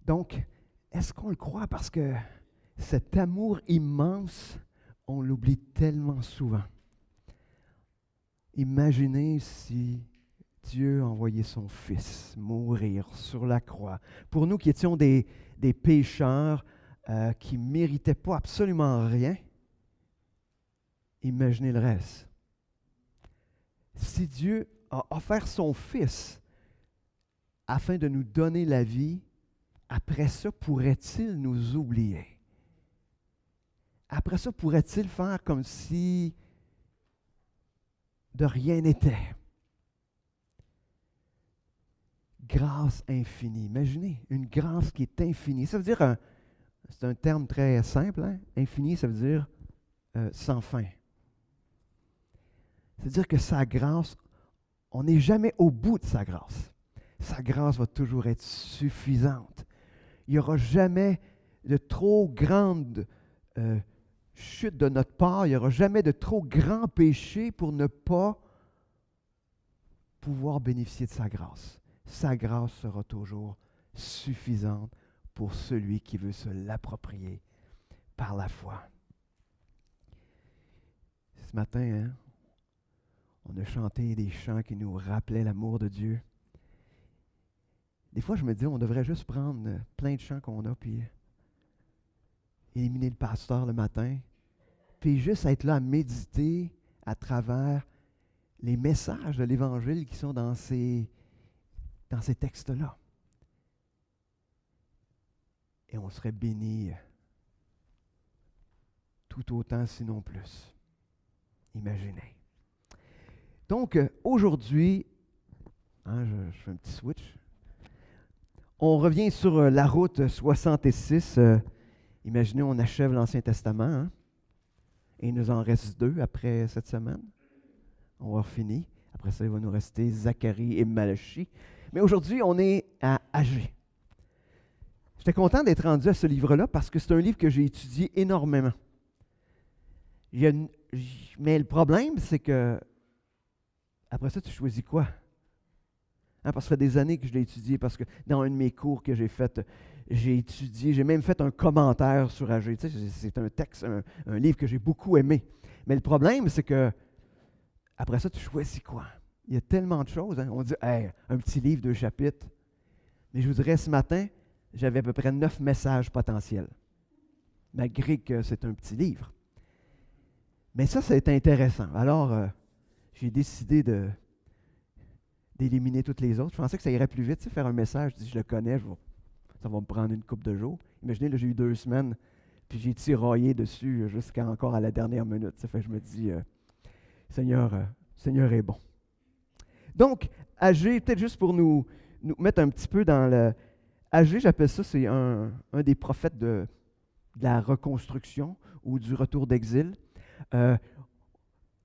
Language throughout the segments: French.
Donc, est-ce qu'on le croit? Parce que cet amour immense, on l'oublie tellement souvent. Imaginez si Dieu a envoyé son Fils mourir sur la croix. Pour nous qui étions des pécheurs qui ne méritaient pas absolument rien, imaginez le reste. Si Dieu a offert son Fils afin de nous donner la vie, après ça, pourrait-il nous oublier? Après ça, pourrait-il faire comme si de rien n'était? Grâce infinie. Imaginez, une grâce qui est infinie. Ça veut dire, c'est un terme très simple, hein? Infini, ça veut dire sans fin. C'est-à-dire que sa grâce, on n'est jamais au bout de sa grâce. Sa grâce va toujours être suffisante. Il n'y aura jamais de trop grande chute de notre part. Il n'y aura jamais de trop grand péché pour ne pas pouvoir bénéficier de sa grâce. Sa grâce sera toujours suffisante pour celui qui veut se l'approprier par la foi. Ce matin, hein, on a chanté des chants qui nous rappelaient l'amour de Dieu. Des fois, je me dis, on devrait juste prendre plein de chants qu'on a, puis éliminer le pasteur le matin, puis juste être là à méditer à travers les messages de l'Évangile qui sont dans ces textes-là. Et on serait béni tout autant, sinon plus. Imaginez. Donc, aujourd'hui, hein, je fais un petit switch. On revient sur la route 66. Imaginez, on achève l'Ancien Testament. Hein, et il nous en reste 2 après cette semaine. On va finir. Après ça, il va nous rester Zacharie et Malachie. Mais aujourd'hui, on est à Agé. J'étais content d'être rendu à ce livre-là parce que c'est un livre que j'ai étudié énormément. Mais le problème, c'est que après ça, tu choisis quoi? Hein, parce que ça fait des années que je l'ai étudié, parce que dans un de mes cours que j'ai fait, j'ai étudié, j'ai même fait un commentaire sur Agé. Tu sais, c'est un texte, un livre que j'ai beaucoup aimé. Mais le problème, c'est que après ça, tu choisis quoi? Il y a tellement de choses. Hein? On dit, hey, un petit livre, 2 chapitres. Mais je vous dirais, ce matin, j'avais à peu près 9 messages potentiels, malgré que c'est un petit livre. Mais ça a été intéressant. Alors, j'ai décidé d'éliminer toutes les autres. Je pensais que ça irait plus vite, tu sais, faire un message. Je dis, je le connais, ça va me prendre une couple de jours. Imaginez, là, j'ai eu 2 semaines, puis j'ai tiraillé dessus jusqu'à encore à la dernière minute. Ça fait que je me dis, Seigneur est bon. Donc, Agé, peut-être juste pour nous mettre un petit peu dans le... Agé, j'appelle ça, c'est un des prophètes de la reconstruction ou du retour d'exil.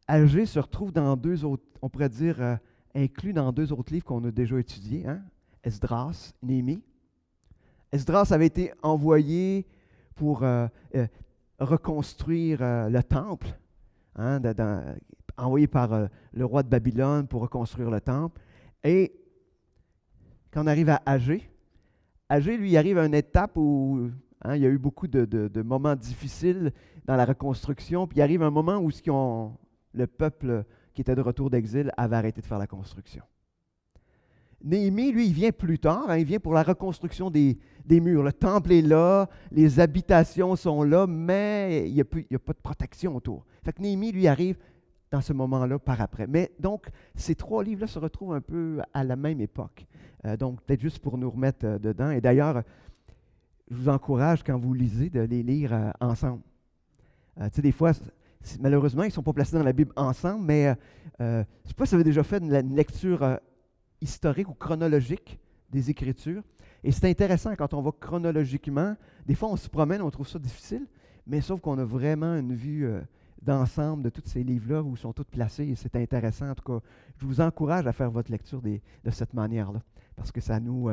Agé se retrouve dans 2 autres, on pourrait dire, inclus dans 2 autres livres qu'on a déjà étudiés, hein? Esdras, Néhémie. Esdras avait été envoyé pour reconstruire le temple, hein, envoyé par le roi de Babylone pour reconstruire le temple. Et quand on arrive à Agé, lui, il arrive à une étape où hein, il y a eu beaucoup de moments difficiles dans la reconstruction, puis il arrive un moment où le peuple qui était de retour d'exil avait arrêté de faire la construction. Néhémie, lui, il vient plus tard, hein, il vient pour la reconstruction des murs. Le temple est là, les habitations sont là, mais il n'y a pas de protection autour. Fait que Néhémie, lui, arrive dans ce moment-là par après. Mais donc, ces 3 livres-là se retrouvent un peu à la même époque. Donc, peut-être juste pour nous remettre dedans. Et d'ailleurs, je vous encourage, quand vous lisez, de les lire ensemble. Tu sais, des fois, malheureusement, ils ne sont pas placés dans la Bible ensemble, mais je ne sais pas si vous avez déjà fait une lecture historique ou chronologique des Écritures. Et c'est intéressant, quand on va chronologiquement, des fois, on se promène, on trouve ça difficile, mais sauf qu'on a vraiment une vue d'ensemble de tous ces livres-là où ils sont tous placés, et c'est intéressant. En tout cas, je vous encourage à faire votre lecture de cette manière-là, parce que ça nous...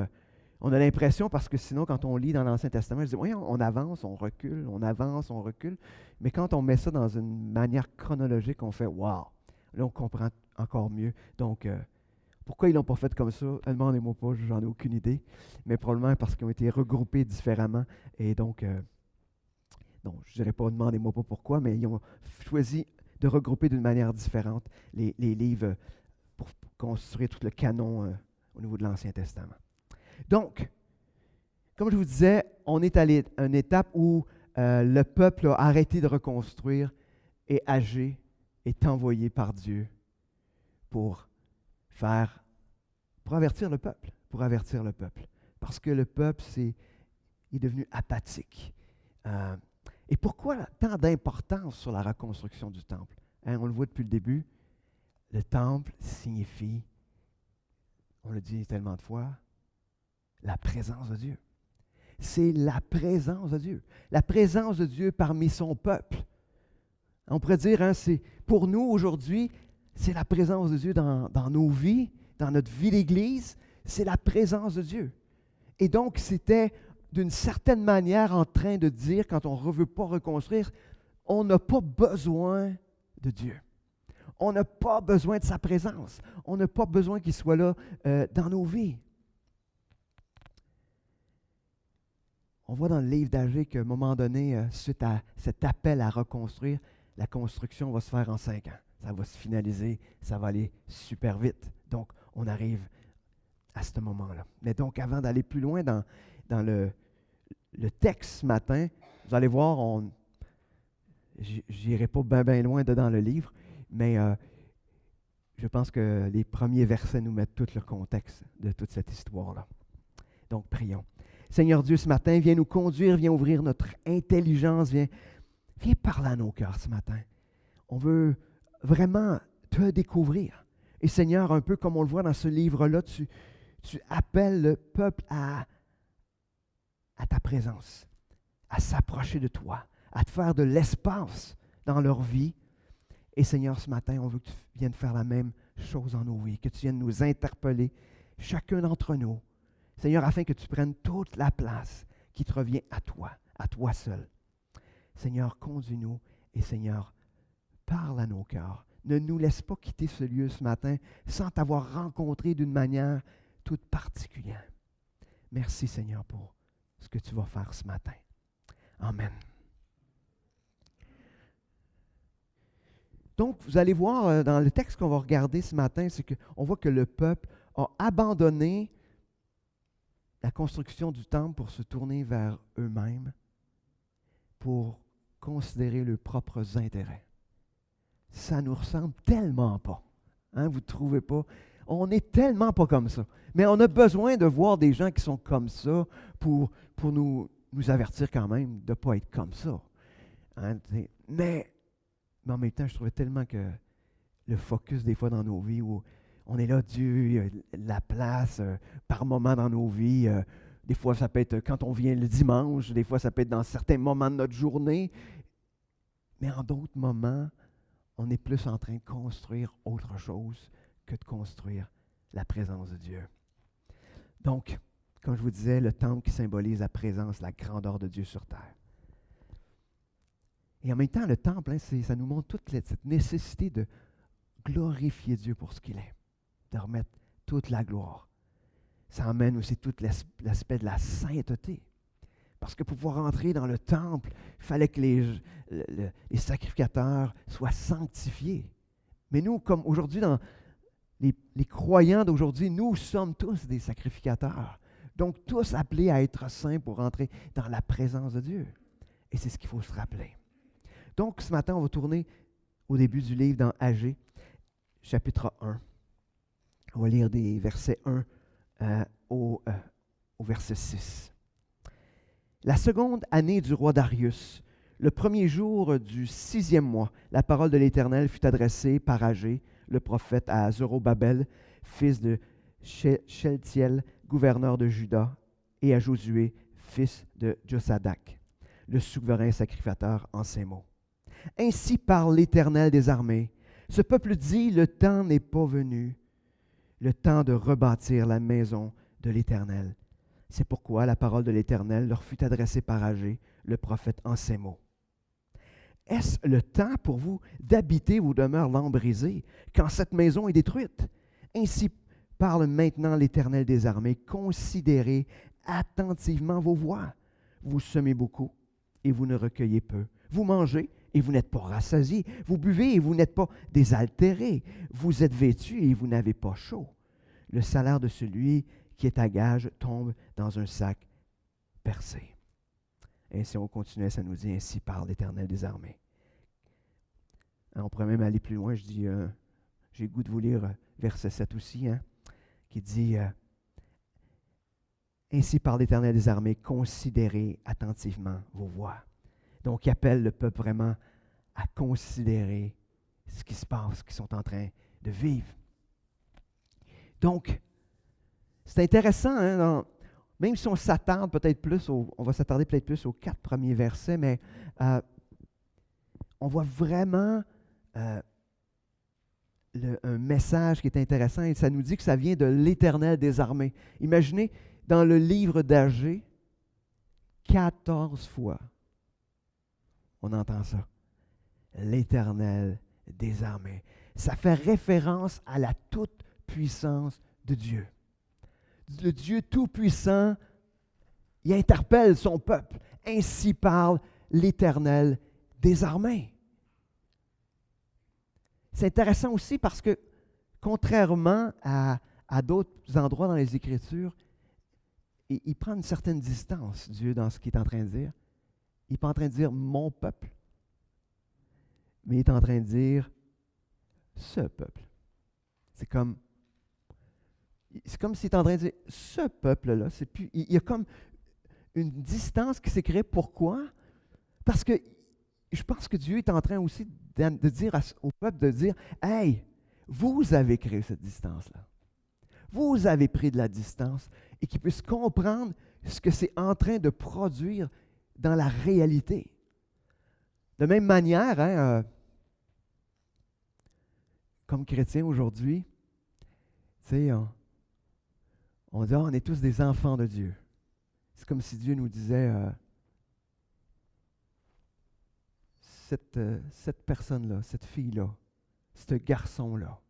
on a l'impression, parce que sinon, quand on lit dans l'Ancien Testament, je dis, oui, on avance, on recule, on avance, on recule. Mais quand on met ça dans une manière chronologique, on fait, wow! Là, on comprend encore mieux. Donc, Pourquoi ils ne l'ont pas fait comme ça? Demandez-moi pas, j'en ai aucune idée. Mais probablement parce qu'ils ont été regroupés différemment. Et donc, non, je ne dirais pas, demandez-moi pas pourquoi, mais ils ont choisi de regrouper d'une manière différente les livres pour construire tout le canon au niveau de l'Ancien Testament. Donc, comme je vous disais, on est à une étape où le peuple a arrêté de reconstruire et Agé est envoyé par Dieu pour avertir le peuple, Parce que le peuple est devenu apathique. Et pourquoi tant d'importance sur la reconstruction du temple? Hein, on le voit depuis le début, le temple signifie, on le dit tellement de fois, la présence de Dieu. C'est la présence de Dieu. La présence de Dieu parmi son peuple. On pourrait dire, hein, c'est pour nous aujourd'hui, c'est la présence de Dieu dans nos vies, dans notre vie d'Église, c'est la présence de Dieu. Et donc, c'était d'une certaine manière en train de dire, quand on ne veut pas reconstruire, on n'a pas besoin de Dieu. On n'a pas besoin de sa présence. On n'a pas besoin qu'il soit là dans nos vies. On voit dans le livre d'Agé qu'à un moment donné, suite à cet appel à reconstruire, la construction va se faire en 5 ans. Ça va se finaliser, ça va aller super vite. Donc, on arrive à ce moment-là. Mais donc, avant d'aller plus loin dans le texte ce matin, vous allez voir, je n'irai pas bien loin dedans le livre, mais je pense que les premiers versets nous mettent tout le contexte de toute cette histoire-là. Donc, prions. Seigneur Dieu, ce matin, viens nous conduire, viens ouvrir notre intelligence, viens parler à nos cœurs ce matin. On veut vraiment te découvrir. Et Seigneur, un peu comme on le voit dans ce livre-là, tu appelles le peuple à ta présence, à s'approcher de toi, à te faire de l'espace dans leur vie. Et Seigneur, ce matin, on veut que tu viennes faire la même chose dans nos vies, que tu viennes nous interpeller, chacun d'entre nous, Seigneur, afin que tu prennes toute la place qui te revient à toi seul. Seigneur, conduis-nous et Seigneur, parle à nos cœurs. Ne nous laisse pas quitter ce lieu ce matin sans t'avoir rencontré d'une manière toute particulière. Merci Seigneur pour ce que tu vas faire ce matin. Amen. Donc, vous allez voir dans le texte qu'on va regarder ce matin, c'est qu'on voit que le peuple a abandonné la construction du temple pour se tourner vers eux-mêmes, pour considérer leurs propres intérêts. Ça nous ressemble tellement pas. Hein, vous ne trouvez pas? On n'est tellement pas comme ça. Mais on a besoin de voir des gens qui sont comme ça pour nous avertir quand même de ne pas être comme ça. Hein, mais en même temps, je trouvais tellement que le focus des fois dans nos vies où on est là, Dieu, il y a la place par moment dans nos vies. Des fois, ça peut être quand on vient le dimanche, des fois, ça peut être dans certains moments de notre journée. Mais en d'autres moments, on est plus en train de construire autre chose que de construire la présence de Dieu. Donc, comme je vous disais, le temple qui symbolise la présence, la grandeur de Dieu sur terre. Et en même temps, le temple, hein, ça nous montre toute cette nécessité de glorifier Dieu pour ce qu'il est, de remettre toute la gloire. Ça amène aussi tout l'aspect de la sainteté. Parce que pour pouvoir entrer dans le temple, il fallait que les sacrificateurs soient sanctifiés. Mais nous, comme aujourd'hui, dans les croyants d'aujourd'hui, nous sommes tous des sacrificateurs. Donc, tous appelés à être saints pour entrer dans la présence de Dieu. Et c'est ce qu'il faut se rappeler. Donc, ce matin, on va tourner au début du livre dans Agé, chapitre 1. On va lire des versets 1 au verset 6. La seconde année du roi Darius, le premier jour du 6e mois, la parole de l'Éternel fut adressée par Agé, le prophète, à Zorobabel, fils de Shealtiel, gouverneur de Juda, et à Josué, fils de Josadak, le souverain sacrificateur, en ces mots. Ainsi parle l'Éternel des armées. Ce peuple dit, le temps n'est pas venu, le temps de rebâtir la maison de l'Éternel. C'est pourquoi la parole de l'Éternel leur fut adressée par Agé, le prophète, en ces mots. Est-ce le temps pour vous d'habiter vos demeures lambrisées quand cette maison est détruite? Ainsi parle maintenant l'Éternel des armées, considérez attentivement vos voies. Vous semez beaucoup et vous ne recueillez peu. Vous mangez et vous n'êtes pas rassasiés. Vous buvez et vous n'êtes pas désaltérés. Vous êtes vêtus et vous n'avez pas chaud. Le salaire de celui qui est à gage tombe dans un sac percé. Et si on continuait, ça nous dit ainsi parle l'Éternel des armées. On pourrait même aller plus loin. J'ai le goût de vous lire verset 7 aussi, qui dit ainsi parle l'Éternel des armées, considérez attentivement vos voies. Donc, il appelle le peuple vraiment à considérer ce qui se passe, ce qu'ils sont en train de vivre. Donc, c'est intéressant, même si on s'attarde peut-être plus, on va s'attarder peut-être plus aux 4 premiers versets, mais on voit vraiment un message qui est intéressant et ça nous dit que ça vient de l'Éternel des armées. Imaginez, dans le livre d'Agée, 14 fois, on entend ça. L'Éternel des armées. Ça fait référence à la toute-puissance de Dieu. Le Dieu tout-puissant, il interpelle son peuple. Ainsi parle l'Éternel des armées. C'est intéressant aussi parce que, contrairement à d'autres endroits dans les Écritures, il prend une certaine distance, Dieu, dans ce qu'il est en train de dire. Il n'est pas en train de dire « mon peuple », mais il est en train de dire « ce peuple ». C'est comme s'il est en train de dire « ce peuple-là ». Il y a comme une distance qui s'est créée. Pourquoi? Parce que je pense que Dieu est en train aussi de dire au peuple, de dire « Hey, vous avez créé cette distance-là. Vous avez pris de la distance. » Et qu'ils puissent comprendre ce que c'est en train de produire dans la réalité. De même manière, comme chrétiens aujourd'hui, tu sais, on dit, on est tous des enfants de Dieu. C'est comme si Dieu nous disait, cette personne-là, cette fille-là, ce garçon-là,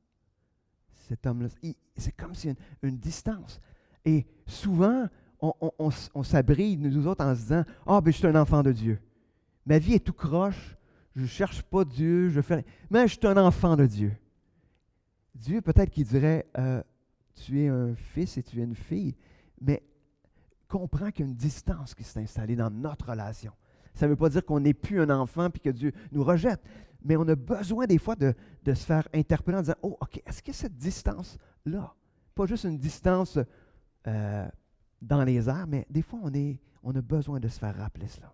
cet homme-là, c'est comme s'il y a une distance. Et souvent, on s'abrite, nous autres, en se disant, « Ah, ben je suis un enfant de Dieu. Ma vie est tout croche, je ne cherche pas Dieu, mais je suis un enfant de Dieu. » Dieu, peut-être qu'il dirait, tu es un fils et tu es une fille, mais comprends qu'il y a une distance qui s'est installée dans notre relation. Ça ne veut pas dire qu'on n'est plus un enfant et que Dieu nous rejette, mais on a besoin des fois de se faire interpeller en disant, « Oh, OK, est-ce qu'il y a cette distance-là? » Pas juste une distance dans les airs, mais des fois, on a besoin de se faire rappeler cela.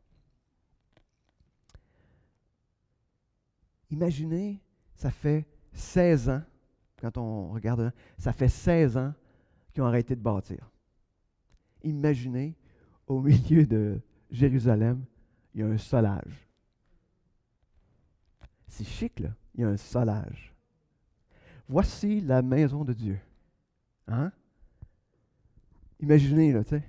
Imaginez, ça fait 16 ans, quand on regarde, ça fait 16 ans qu'ils ont arrêté de bâtir. Imaginez, au milieu de Jérusalem, il y a un solage. C'est chic, là. Il y a un solage. Voici la maison de Dieu. Hein? Imaginez, là, tu sais.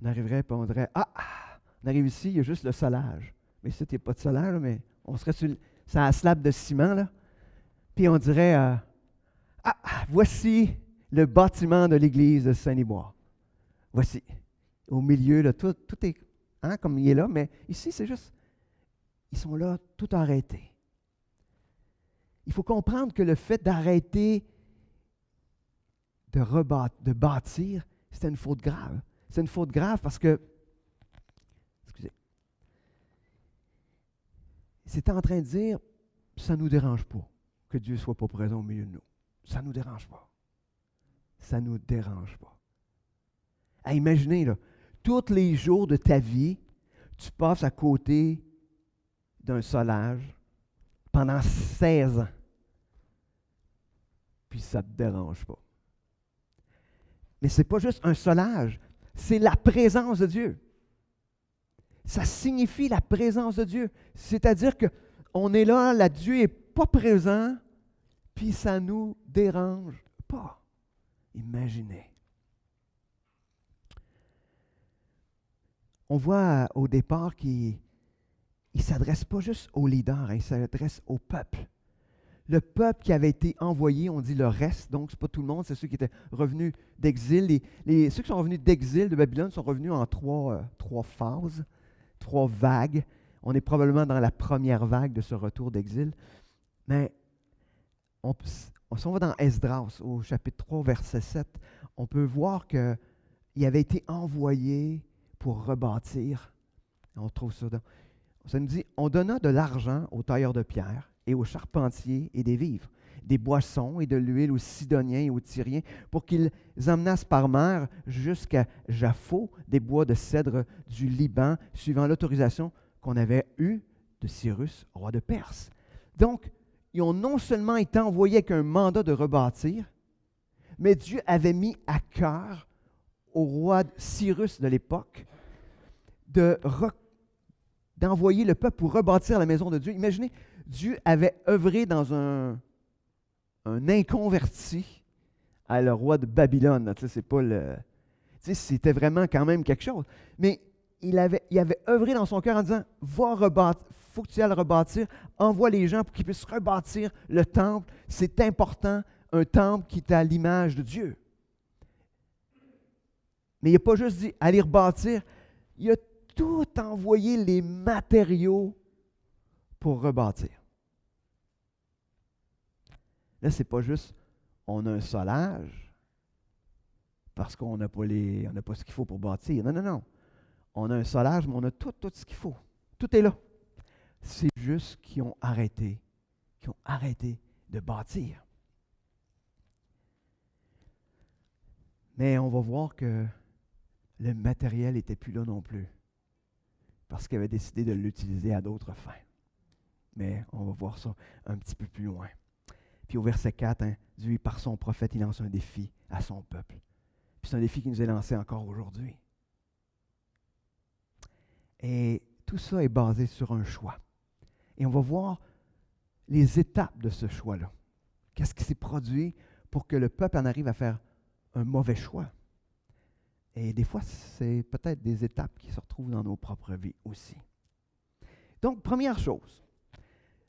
On arriverait et on dirait, on arrive ici, il y a juste le solage. Mais ici, il n'y a pas de solage, mais on serait sur la slab de ciment, là. Puis on dirait, voici le bâtiment de l'église de Saint-Liboire. Voici. Au milieu, là, tout est comme il est là, mais ici, c'est juste, ils sont là, tout arrêté. Il faut comprendre que le fait d'arrêter de bâtir, c'était une faute grave. C'est une faute grave parce que, c'était en train de dire, ça ne nous dérange pas que Dieu ne soit pas présent au milieu de nous. Ça ne nous dérange pas. Ça ne nous dérange pas. Imaginez, là, tous les jours de ta vie, tu passes à côté d'un solage pendant 16 ans. Puis ça ne te dérange pas. Mais ce n'est pas juste un solage, c'est la présence de Dieu. Ça signifie la présence de Dieu. C'est-à-dire qu'on est là, Dieu n'est pas présent, puis ça ne nous dérange pas. Imaginez. On voit au départ qu'il ne s'adresse pas juste aux leaders, il s'adresse au peuple. le peuple qui avait été envoyé, on dit le reste, donc ce n'est pas tout le monde, c'est ceux qui étaient revenus d'exil. Ceux qui sont revenus d'exil de Babylone sont revenus en trois phases, 3 vagues. On est probablement dans la première vague de ce retour d'exil. Mais si on va dans Esdras, au chapitre 3, verset 7, on peut voir qu'il avait été envoyé pour rebâtir. On trouve ça ça nous dit, on donna de l'argent aux tailleurs de pierre et aux charpentiers et des vivres, des boissons et de l'huile aux Sidoniens et aux Tyriens, pour qu'ils emmenassent par mer jusqu'à Japhos des bois de cèdre du Liban, suivant l'autorisation qu'on avait eue de Cyrus, roi de Perse. Donc, ils ont non seulement été envoyés avec un mandat de rebâtir, mais Dieu avait mis à cœur au roi Cyrus de l'époque d'envoyer le peuple pour rebâtir la maison de Dieu. Imaginez, Dieu avait œuvré dans un inconverti à le roi de Babylone. C'est pas c'était vraiment quand même quelque chose. Mais il avait œuvré dans son cœur en disant, faut que tu ailles le rebâtir, envoie les gens pour qu'ils puissent rebâtir le temple. C'est important, un temple qui est à l'image de Dieu. Mais il n'a pas juste dit, allez rebâtir, il a tout envoyé les matériaux pour rebâtir. Là, ce n'est pas juste, on a un solage, parce qu'on n'a pas ce qu'il faut pour bâtir. Non. On a un solage, mais on a tout ce qu'il faut. Tout est là. C'est juste qu'ils ont arrêté de bâtir. Mais on va voir que le matériel n'était plus là non plus, parce qu'il avait décidé de l'utiliser à d'autres fins. Mais on va voir ça un petit peu plus loin. Puis au verset 4, Dieu, par son prophète, il lance un défi à son peuple. Puis c'est un défi qui nous est lancé encore aujourd'hui. Et tout ça est basé sur un choix. Et on va voir les étapes de ce choix-là. Qu'est-ce qui s'est produit pour que le peuple en arrive à faire un mauvais choix? Et des fois, c'est peut-être des étapes qui se retrouvent dans nos propres vies aussi. Donc, première chose,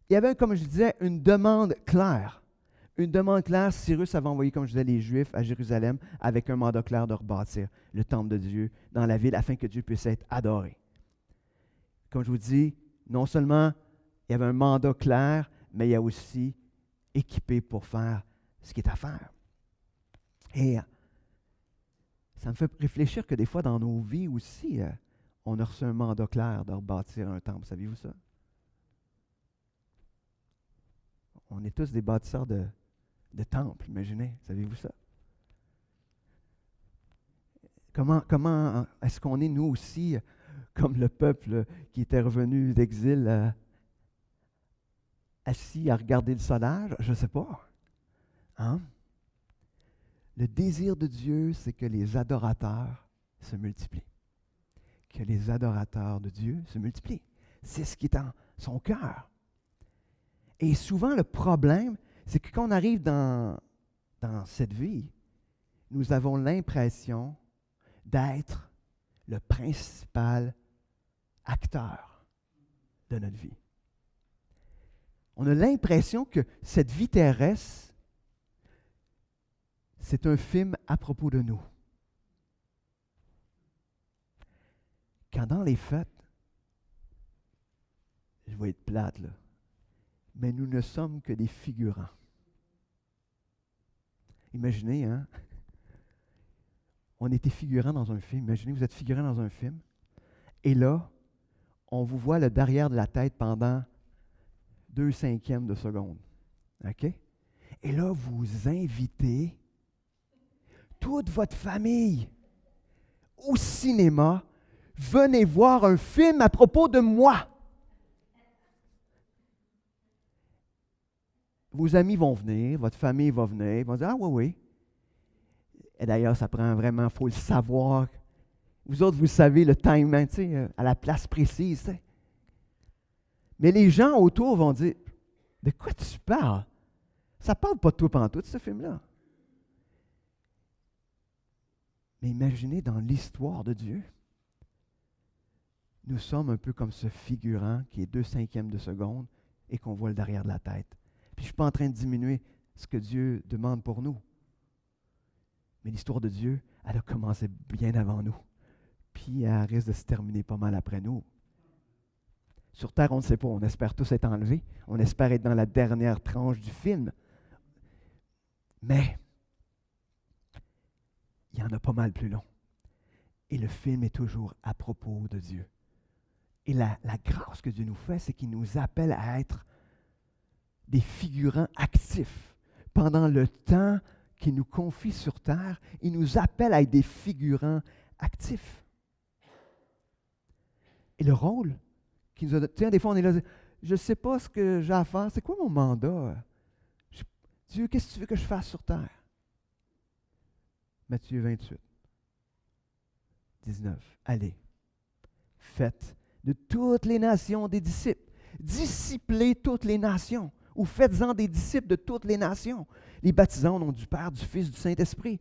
il y avait, comme je disais, une demande claire. Une demande claire, Cyrus avait envoyé, comme je disais, les Juifs à Jérusalem avec un mandat clair de rebâtir le temple de Dieu dans la ville afin que Dieu puisse être adoré. Comme je vous dis, non seulement il y avait un mandat clair, mais il y a aussi équipé pour faire ce qui est à faire. Et ça me fait réfléchir que des fois, dans nos vies aussi, on a reçu un mandat clair de rebâtir un temple. Saviez-vous ça? On est tous des bâtisseurs de temples, imaginez. Saviez-vous ça? Comment est-ce qu'on est, nous aussi, comme le peuple qui était revenu d'exil, assis à regarder le solage? Je ne sais pas. Hein? Le désir de Dieu, c'est que les adorateurs se multiplient. Que les adorateurs de Dieu se multiplient. C'est ce qui est en son cœur. Et souvent, le problème, c'est que quand on arrive dans cette vie, nous avons l'impression d'être le principal acteur de notre vie. On a l'impression que cette vie terrestre, c'est un film à propos de nous. Quand dans les faits, je vais être plate là, mais nous ne sommes que des figurants. Imaginez, hein? On était figurants dans un film. Imaginez, vous êtes figurant dans un film. Et là, on vous voit le derrière de la tête pendant 2/5 de seconde. OK? Et là, vous invitez toute votre famille au cinéma. Venez voir un film à propos de moi. Vos amis vont venir, votre famille va venir, ils vont dire « Ah oui. » Et d'ailleurs, ça prend vraiment, il faut le savoir. Vous autres, vous savez le timing, tu sais, à la place précise. Tu sais. Mais les gens autour vont dire « De quoi tu parles? Ça ne parle pas de toi pantoute, ce film-là. » Mais imaginez dans l'histoire de Dieu, nous sommes un peu comme ce figurant qui est 2/5 de seconde et qu'on voit le derrière de la tête. Puis je ne suis pas en train de diminuer ce que Dieu demande pour nous. Mais l'histoire de Dieu, elle a commencé bien avant nous. Puis elle risque de se terminer pas mal après nous. Sur Terre, on ne sait pas. On espère tous être enlevés. On espère être dans la dernière tranche du film. Mais il y en a pas mal plus long. Et le film est toujours à propos de Dieu. Et la grâce que Dieu nous fait, c'est qu'il nous appelle à être des figurants actifs. Pendant le temps qu'il nous confie sur terre, il nous appelle à être des figurants actifs. Et le rôle qu'il nous a donné, tu sais, des fois on est là, je ne sais pas ce que j'ai à faire, c'est quoi mon mandat? Dieu, qu'est-ce que tu veux que je fasse sur terre? Matthieu 28, 19. Allez, faites de toutes les nations des disciples. Disciplez toutes les nations, ou faites-en des disciples de toutes les nations, les baptisant au nom du Père, du Fils, du Saint-Esprit.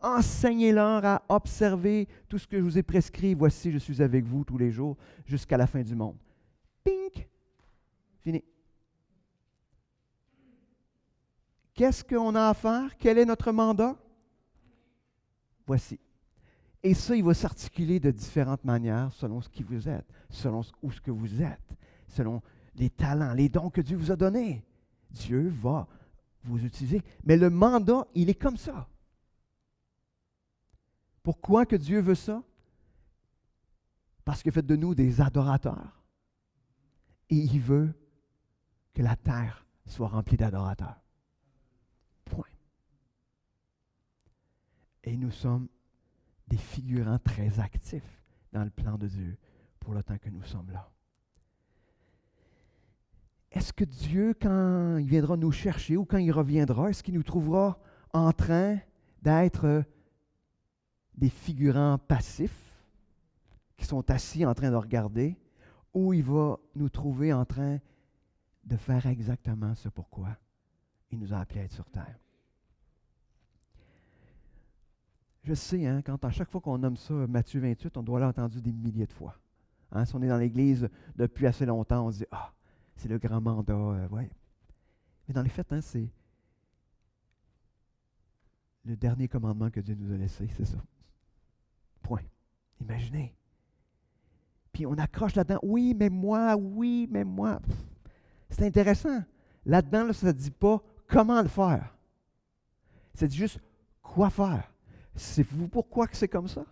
Enseignez-leur à observer tout ce que je vous ai prescrit. Voici, je suis avec vous tous les jours jusqu'à la fin du monde. Pink! Fini. Qu'est-ce qu'on a à faire? Quel est notre mandat? Voici. Et ça, il va s'articuler de différentes manières selon ce qui vous êtes, selon où ce que vous êtes, selon les talents, les dons que Dieu vous a donnés. Dieu va vous utiliser. Mais le mandat, il est comme ça. Pourquoi que Dieu veut ça? Parce qu'il fait de nous des adorateurs. Et il veut que la terre soit remplie d'adorateurs. Point. Et nous sommes des figurants très actifs dans le plan de Dieu pour le temps que nous sommes là. Est-ce que Dieu, quand il viendra nous chercher ou quand il reviendra, est-ce qu'il nous trouvera en train d'être des figurants passifs qui sont assis en train de regarder, ou il va nous trouver en train de faire exactement ce pourquoi il nous a appelés à être sur terre? Je sais, hein, quand à chaque fois qu'on nomme ça Matthieu 28, on doit l'avoir entendu des milliers de fois. Hein, si on est dans l'Église depuis assez longtemps, on se dit « Ah, c'est le grand mandat. Ouais. » Mais dans les faits, hein, c'est le dernier commandement que Dieu nous a laissé, c'est ça. Point. Imaginez. Puis on accroche là-dedans, oui, mais moi. C'est intéressant. Là-dedans, là, ça ne dit pas comment le faire. Ça dit juste quoi faire. Savez-vous pourquoi que c'est comme ça?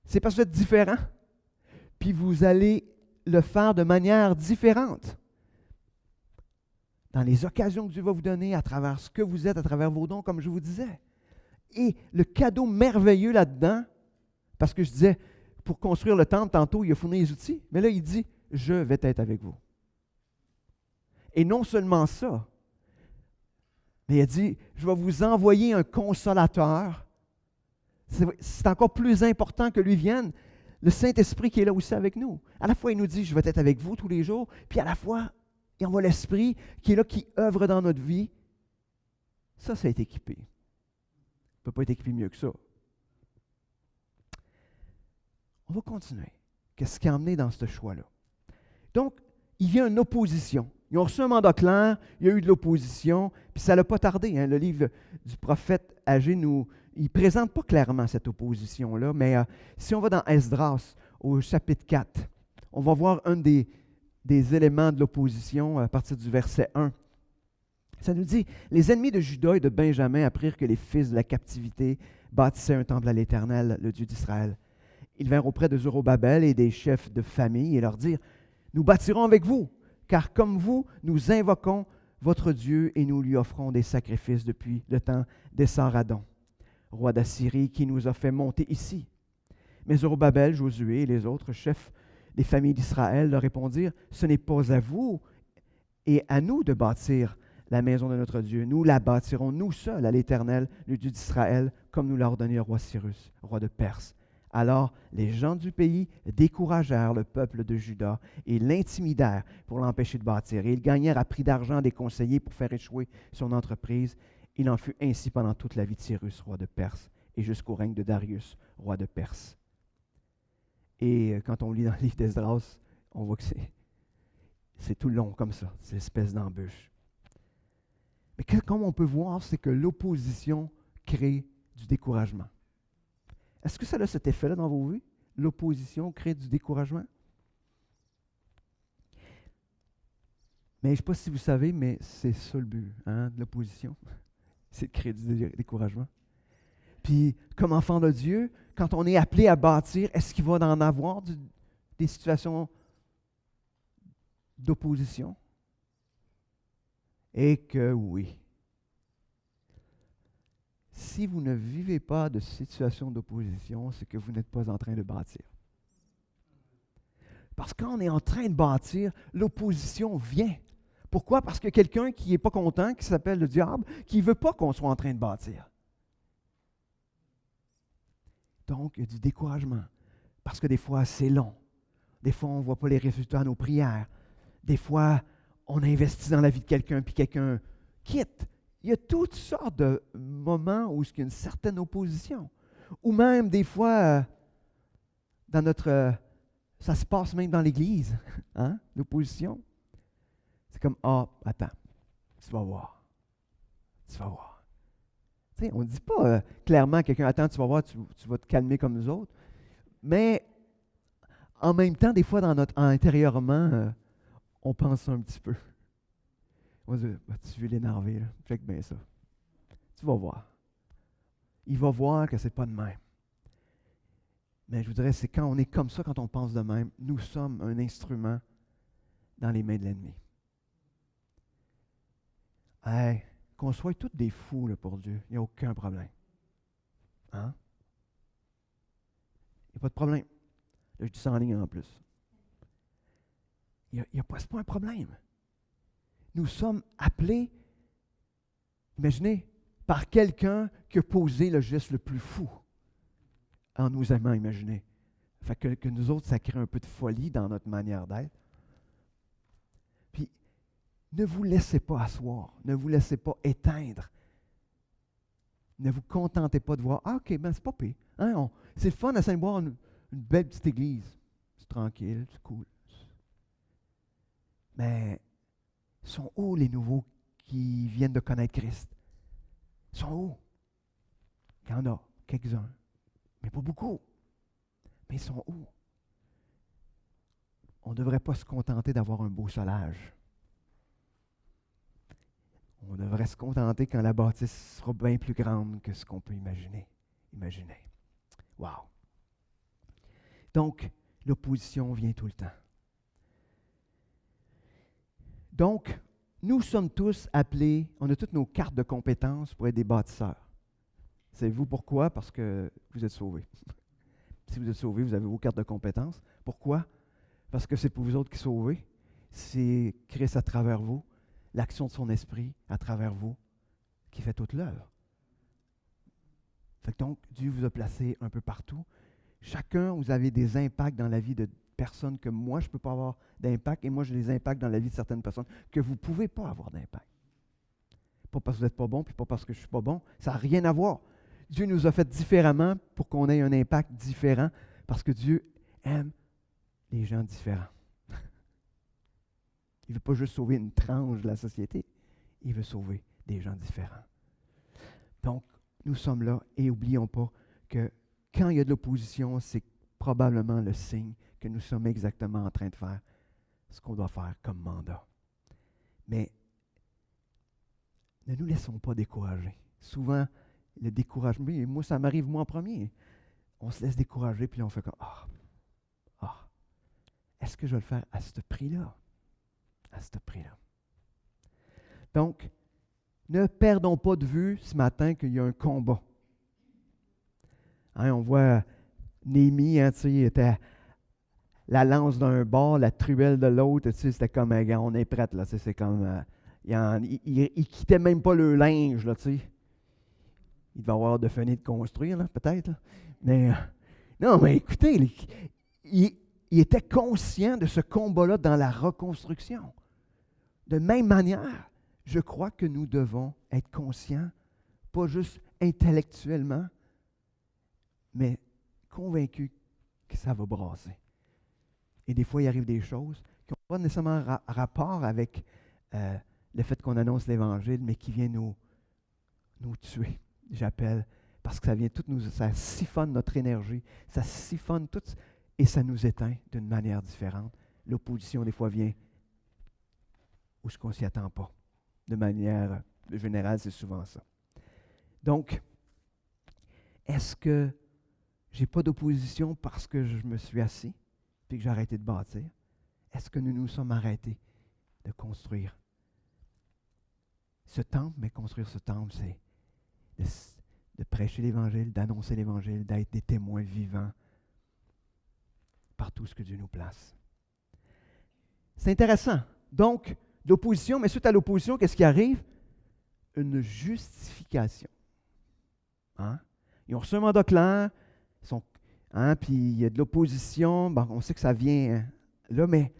C'est parce que vous êtes différent. Puis vous allez le faire de manière différente. Dans les occasions que Dieu va vous donner, à travers ce que vous êtes, à travers vos dons, comme je vous disais. Et le cadeau merveilleux là-dedans, parce que je disais, pour construire le temple, tantôt, il a fourni les outils. Mais là, il dit, je vais être avec vous. Et non seulement ça, mais il a dit, je vais vous envoyer un consolateur. C'est encore plus important que lui vienne, le Saint-Esprit qui est là aussi avec nous. À la fois, il nous dit, je vais être avec vous tous les jours, puis à la fois, il envoie l'Esprit qui est là, qui œuvre dans notre vie. Ça est équipé. Il ne peut pas être équipé mieux que ça. On va continuer. Qu'est-ce qui a amené dans ce choix-là? Donc, il y a une opposition. Ils ont reçu un mandat clair, il y a eu de l'opposition, puis ça n'a pas tardé. Hein. Le livre du prophète Agé il ne présente pas clairement cette opposition-là, mais si on va dans Esdras, au chapitre 4, on va voir un des éléments de l'opposition à partir du verset 1. Ça nous dit, « Les ennemis de Juda et de Benjamin apprirent que les fils de la captivité bâtissaient un temple à l'Éternel, le Dieu d'Israël. Ils vinrent auprès de Zorobabel et des chefs de famille et leur dirent, « Nous bâtirons avec vous, car comme vous, nous invoquons votre Dieu et nous lui offrons des sacrifices depuis le temps d'Essaradon, roi d'Assyrie, qui nous a fait monter ici. » Mais Zorobabel, Josué et les autres chefs des familles d'Israël leur répondirent, « Ce n'est pas à vous et à nous de bâtir la maison de notre Dieu. Nous la bâtirons nous seuls à l'Éternel, le Dieu d'Israël, comme nous l'a ordonné le roi Cyrus, roi de Perse. » Alors les gens du pays découragèrent le peuple de Juda et l'intimidèrent pour l'empêcher de bâtir. Et ils gagnèrent à prix d'argent des conseillers pour faire échouer son entreprise. Il en fut ainsi pendant toute la vie de Cyrus, roi de Perse, et jusqu'au règne de Darius, roi de Perse. Et quand on lit dans le livre d'Esdras, on voit que c'est tout long comme ça, cette espèce d'embûche. Mais comme on peut voir, c'est que l'opposition crée du découragement. Est-ce que ça a cet effet-là dans vos vies? L'opposition crée du découragement? Mais je ne sais pas si vous savez, mais c'est ça le but de l'opposition. C'est de créer du découragement. Puis, comme enfant de Dieu, quand on est appelé à bâtir, est-ce qu'il va en avoir des situations d'opposition? Et que oui. Si vous ne vivez pas de situation d'opposition, c'est que vous n'êtes pas en train de bâtir. Parce que quand on est en train de bâtir, l'opposition vient. Pourquoi? Parce que quelqu'un qui n'est pas content, qui s'appelle le diable, qui ne veut pas qu'on soit en train de bâtir. Donc, il y a du découragement. Parce que des fois, c'est long. Des fois, on ne voit pas les résultats de nos prières. Des fois, on investit dans la vie de quelqu'un, puis quelqu'un quitte. Il y a toutes sortes de moments où il y a une certaine opposition. Ou même, des fois, dans notre... ça se passe même dans l'Église, l'opposition. C'est comme, attends, tu vas voir. Tu vas voir. Tu sais, on ne dit pas clairement à quelqu'un, attends, tu vas voir, tu vas te calmer comme nous autres. Mais en même temps, des fois, intérieurement, on pense un petit peu. On va dire, tu veux l'énerver, là. Fait que bien ça. Tu vas voir. Il va voir que ce n'est pas de même. Mais je vous dirais, c'est quand on est comme ça, quand on pense de même, nous sommes un instrument dans les mains de l'ennemi. Hey, qu'on soit tous des fous là, pour Dieu, il n'y a aucun problème. Hein? Il n'y a pas de problème. Là, je dis ça en ligne en plus. Il n'y a pas, c'est pas un problème. Nous sommes appelés, imaginez, par quelqu'un qui a posé le geste le plus fou en nous aimant, imaginez. Fait que nous autres, ça crée un peu de folie dans notre manière d'être. Puis, ne vous laissez pas asseoir, ne vous laissez pas éteindre. Ne vous contentez pas de voir, OK, ben c'est pas pire. Hein, c'est le fun à Saint-Boire, une belle petite église. C'est tranquille, c'est cool. Mais, sont où les nouveaux qui viennent de connaître Christ? Ils sont où? Il y en a quelques-uns, mais pas beaucoup. Mais ils sont où? On ne devrait pas se contenter d'avoir un beau solage. On devrait se contenter quand la bâtisse sera bien plus grande que ce qu'on peut imaginer. Wow! Donc, l'opposition vient tout le temps. Donc, nous sommes tous appelés, on a toutes nos cartes de compétences pour être des bâtisseurs. Savez-vous pourquoi? Parce que vous êtes sauvés. Si vous êtes sauvés, vous avez vos cartes de compétences. Pourquoi? Parce que c'est pour vous autres qui sauvez. C'est Christ à travers vous, l'action de son esprit à travers vous, qui fait toute l'œuvre. Donc, Dieu vous a placé un peu partout. Chacun, vous avez des impacts dans la vie de personnes que moi, je ne peux pas avoir d'impact, et moi, j'ai des impacts dans la vie de certaines personnes que vous ne pouvez pas avoir d'impact. Pas parce que vous n'êtes pas bon, puis pas parce que je ne suis pas bon. Ça n'a rien à voir. Dieu nous a fait différemment pour qu'on ait un impact différent, parce que Dieu aime les gens différents. Il ne veut pas juste sauver une tranche de la société, il veut sauver des gens différents. Donc, nous sommes là, et n'oublions pas que quand il y a de l'opposition, c'est probablement le signe que nous sommes exactement en train de faire ce qu'on doit faire comme mandat. Mais ne nous laissons pas décourager. Souvent, le découragement, et moi, ça m'arrive moi en premier. On se laisse décourager, puis on fait comme, est-ce que je vais le faire à ce prix-là? À ce prix-là. Donc, ne perdons pas de vue ce matin qu'il y a un combat. On voit Néhémie, il était la lance d'un bord, la truelle de l'autre, c'était comme, on est prête, là, c'est comme, il quittait même pas le linge, là, il devait avoir de fenêtre de construire, là, peut-être, là. Mais, non, mais écoutez, il était conscient de ce combat-là dans la reconstruction. De même manière, je crois que nous devons être conscients, pas juste intellectuellement, mais convaincus que ça va brasser. Et des fois, il arrive des choses qui n'ont pas nécessairement rapport avec le fait qu'on annonce l'Évangile, mais qui vient nous tuer, j'appelle, parce que ça siphonne notre énergie, ça siphonne tout, et ça nous éteint d'une manière différente. L'opposition, des fois, vient où ce qu'on ne s'y attend pas. De manière générale, c'est souvent ça. Donc, est-ce que j'ai pas d'opposition parce que je me suis assis puis que j'ai arrêté de bâtir? Est-ce que nous nous sommes arrêtés de construire ce temple? Mais construire ce temple, c'est de prêcher l'Évangile, d'annoncer l'Évangile, d'être des témoins vivants par tout ce que Dieu nous place. C'est intéressant. Donc, l'opposition, mais suite à l'opposition, qu'est-ce qui arrive? Une justification. Hein? Ils ont reçu un mandat clair, puis il y a de l'opposition, bon, on sait que ça vient là, mais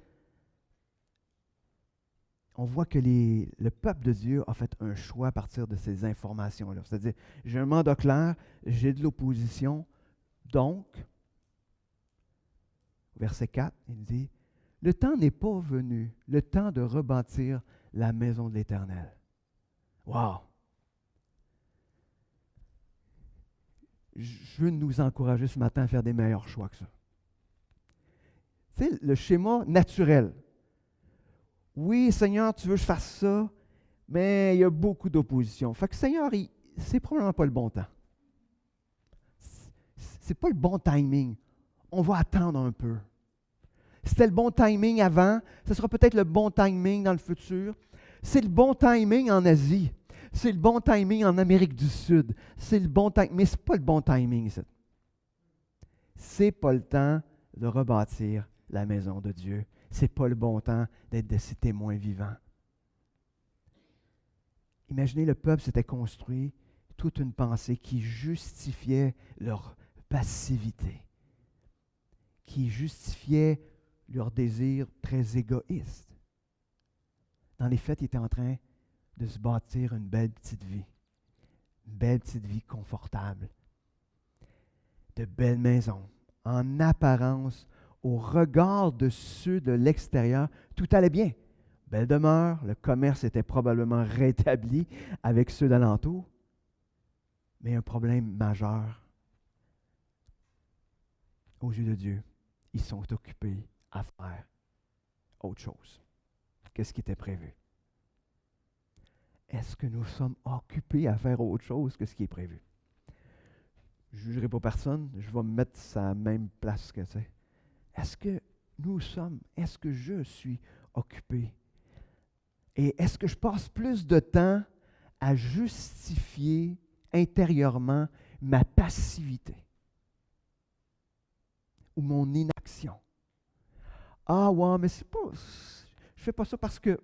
on voit que le peuple de Dieu a fait un choix à partir de ces informations-là. C'est-à-dire, j'ai un mandat clair, j'ai de l'opposition, donc, verset 4, il dit, le temps n'est pas venu, le temps de rebâtir la maison de l'Éternel. Wow! Je veux nous encourager ce matin à faire des meilleurs choix que ça. C'est le schéma naturel. Oui, Seigneur, tu veux que je fasse ça, mais il y a beaucoup d'opposition. Fait que Seigneur, c'est probablement pas le bon temps. C'est pas le bon timing. On va attendre un peu. C'était le bon timing avant, ce sera peut-être le bon timing dans le futur. C'est le bon timing en Asie. C'est le bon timing en Amérique du Sud. C'est le bon timing, mais ce n'est pas le bon timing. Ce n'est pas le temps de rebâtir la maison de Dieu. Ce n'est pas le bon temps d'être de ces témoins vivants. Imaginez, le peuple s'était construit toute une pensée qui justifiait leur passivité, qui justifiait leur désir très égoïste. Dans les faits, ils étaient en train de se bâtir une belle petite vie confortable, de belles maisons, en apparence, au regard de ceux de l'extérieur, tout allait bien. Belle demeure, le commerce était probablement rétabli avec ceux d'alentour, mais un problème majeur aux yeux de Dieu, ils sont occupés à faire autre chose que ce qui était prévu. Est-ce que nous sommes occupés à faire autre chose que ce qui est prévu? Je ne jugerai pas personne, je vais me mettre à la même place que c'est. Est-ce que je suis occupé? Et est-ce que je passe plus de temps à justifier intérieurement ma passivité ou mon inaction? Ah ouais, mais c'est pas, je fais pas ça parce que.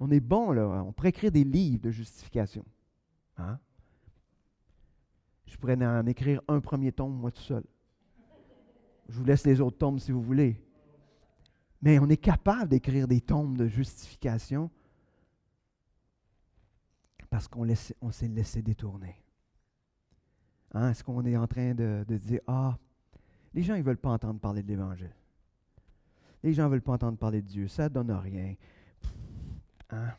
On est bon, là. On pourrait écrire des livres de justification. Hein? Je pourrais en écrire un premier tome, moi tout seul. Je vous laisse les autres tomes si vous voulez. Mais on est capable d'écrire des tomes de justification parce qu'on s'est laissé détourner. Hein? Est-ce qu'on est en train de dire, les gens, ils ne veulent pas entendre parler de l'Évangile. Les gens ne veulent pas entendre parler de Dieu. Ça ne donne rien. Hein?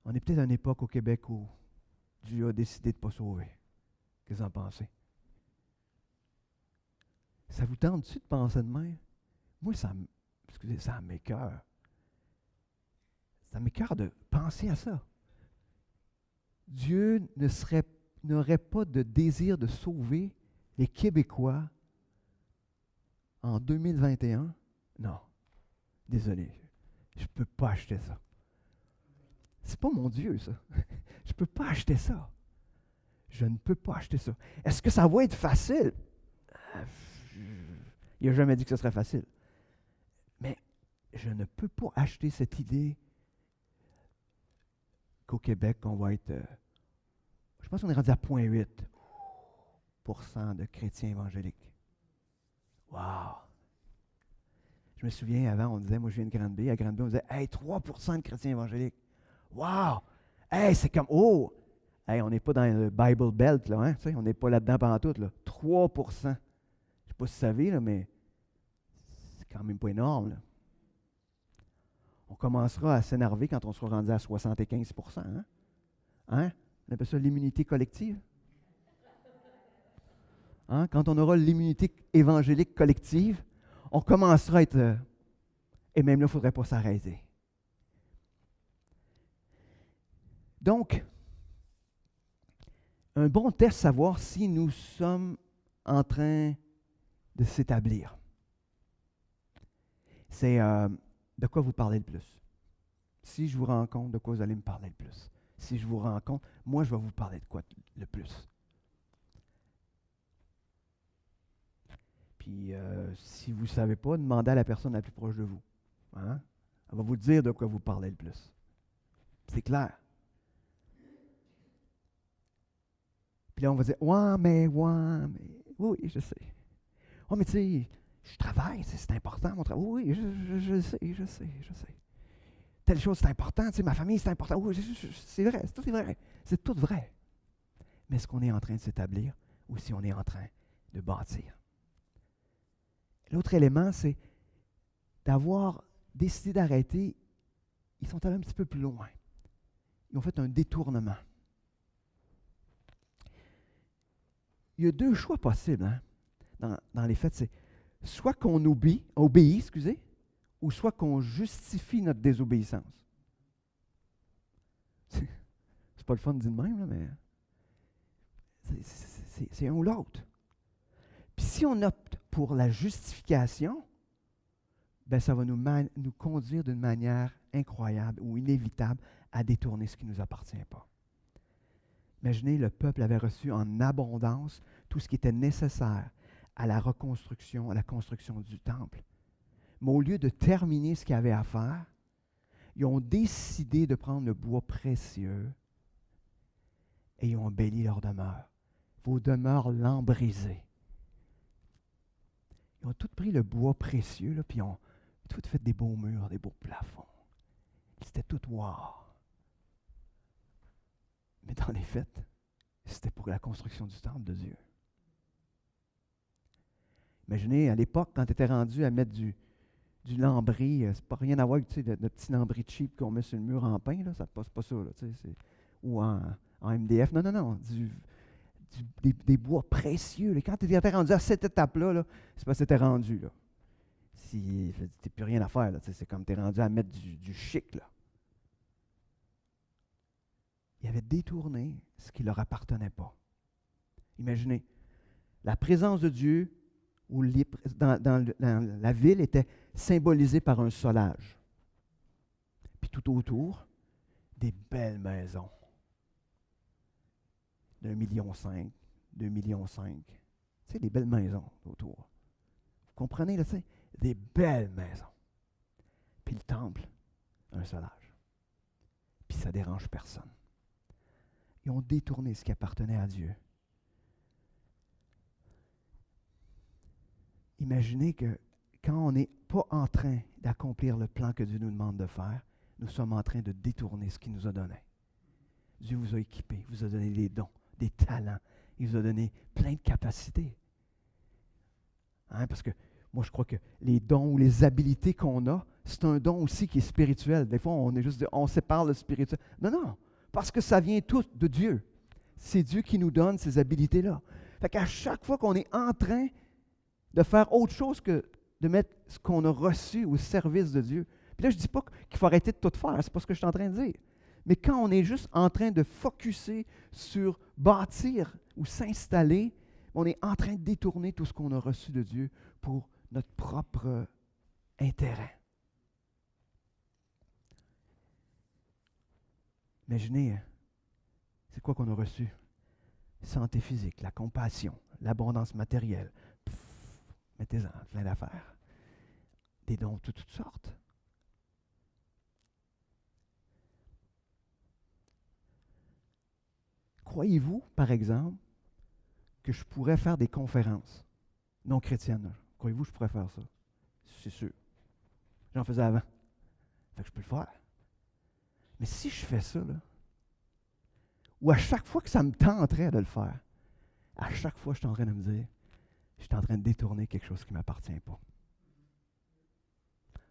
On est peut-être à une époque au Québec où Dieu a décidé de ne pas sauver. Qu'est-ce que vous en pensez? Ça vous tente-tu de penser de même? Moi, ça m'écoeure. Ça m'écoeure de penser à ça. Dieu n'aurait pas de désir de sauver les Québécois en 2021? Non. Désolé. Je ne peux pas acheter ça. C'est pas mon Dieu, ça. Je ne peux pas acheter ça. Je ne peux pas acheter ça. Est-ce que ça va être facile? Il n'a jamais dit que ce serait facile. Mais je ne peux pas acheter cette idée qu'au Québec, on va être... je pense qu'on est rendu à 0,8% de chrétiens évangéliques. Wow! Je me souviens, avant, on disait, moi je viens de Grande-Bay, à Grande-Bay, on disait, hey, 3% de chrétiens évangéliques. Wow! Hey, c'est comme, hey, on n'est pas dans le Bible Belt, là, hein? Tu sais, on n'est pas là-dedans pendant tout, là. 3%. Je ne sais pas si vous savez, là, mais c'est quand même pas énorme, là. On commencera à s'énerver quand on sera rendu à 75 %. Hein? On appelle ça l'immunité collective. Hein? Quand on aura l'immunité évangélique collective, on commencera à être... et même là, il ne faudrait pas s'arrêter. Donc, un bon test, savoir si nous sommes en train de s'établir. C'est de quoi vous parlez le plus. Si je vous rencontre, de quoi vous allez me parler le plus. Si je vous rencontre, moi, je vais vous parler de quoi le plus. Puis, si vous ne savez pas, demandez à la personne la plus proche de vous. Hein? Elle va vous dire de quoi vous parlez le plus. C'est clair. Puis là, on va dire, ouais, mais, oui, je sais. Oh, mais tu sais, je travaille, c'est important mon travail. Oui, je sais. Telle chose, c'est important, tu sais, ma famille, c'est important. Oui, c'est vrai, tout est vrai. C'est tout vrai. Mais est-ce qu'on est en train de s'établir ou si on est en train de bâtir? L'autre élément, c'est d'avoir décidé d'arrêter. Ils sont allés un petit peu plus loin. Ils ont fait un détournement. Il y a deux choix possibles dans les faits. C'est soit qu'on obéit, ou soit qu'on justifie notre désobéissance. C'est pas le fun de dire de même, là, mais c'est un ou l'autre. Puis si on opte pour la justification, ben ça va nous conduire d'une manière incroyable ou inévitable à détourner ce qui ne nous appartient pas. Imaginez, le peuple avait reçu en abondance tout ce qui était nécessaire à la reconstruction, à la construction du temple. Mais au lieu de terminer ce qu'il y avait à faire, ils ont décidé de prendre le bois précieux et ils ont embelli leur demeure. Vos demeures lambrisées. Ils ont tout pris le bois précieux, là, puis ils ont tout fait des beaux murs, des beaux plafonds. C'était tout noir. Mais dans les faits, c'était pour la construction du temple de Dieu. Imaginez, à l'époque, quand tu étais rendu à mettre du lambris, c'est pas rien à voir avec le petit lambris cheap qu'on met sur le mur en pain, là, ça ne passe pas ça, là, ou en MDF. Non, des bois précieux. Là. Quand tu étais rendu à cette étape-là, là, c'est parce que tu étais rendu. Là. Si tu n'as plus rien à faire, là, c'est comme tu es rendu à mettre du chic. Là. Ils avaient détourné ce qui ne leur appartenait pas. Imaginez, la présence de Dieu dans la ville était symbolisée par un solage. Puis tout autour, des belles maisons. d'1,5 million, 2,5 millions. Tu sais, des belles maisons autour. Vous comprenez, là, tu sais? Des belles maisons. Puis le temple, un solage. Puis ça ne dérange personne. Ils ont détourné ce qui appartenait à Dieu. Imaginez que quand on n'est pas en train d'accomplir le plan que Dieu nous demande de faire, nous sommes en train de détourner ce qu'il nous a donné. Dieu vous a équipé, vous a donné des dons, des talents. Il vous a donné plein de capacités. Hein, parce que moi, je crois que les dons ou les habiletés qu'on a, c'est un don aussi qui est spirituel. Des fois, on sépare le spirituel. Non, parce que ça vient tout de Dieu. C'est Dieu qui nous donne ces habiletés-là. Fait qu'à chaque fois qu'on est en train de faire autre chose que de mettre ce qu'on a reçu au service de Dieu. Puis là, je ne dis pas qu'il faut arrêter de tout faire, c'est pas ce que je suis en train de dire. Mais quand on est juste en train de focusser sur bâtir ou s'installer, on est en train de détourner tout ce qu'on a reçu de Dieu pour notre propre intérêt. Imaginez, c'est quoi qu'on a reçu? Santé physique, la compassion, l'abondance matérielle. Mettez-en plein d'affaires. Des dons de toutes sortes. Croyez-vous, par exemple, que je pourrais faire des conférences non chrétiennes? Croyez-vous que je pourrais faire ça? C'est sûr. J'en faisais avant. Fait que je peux le faire. Mais si je fais ça, là, ou à chaque fois que ça me tenterait de le faire, à chaque fois, je suis en train de me dire, je suis en train de détourner quelque chose qui ne m'appartient pas.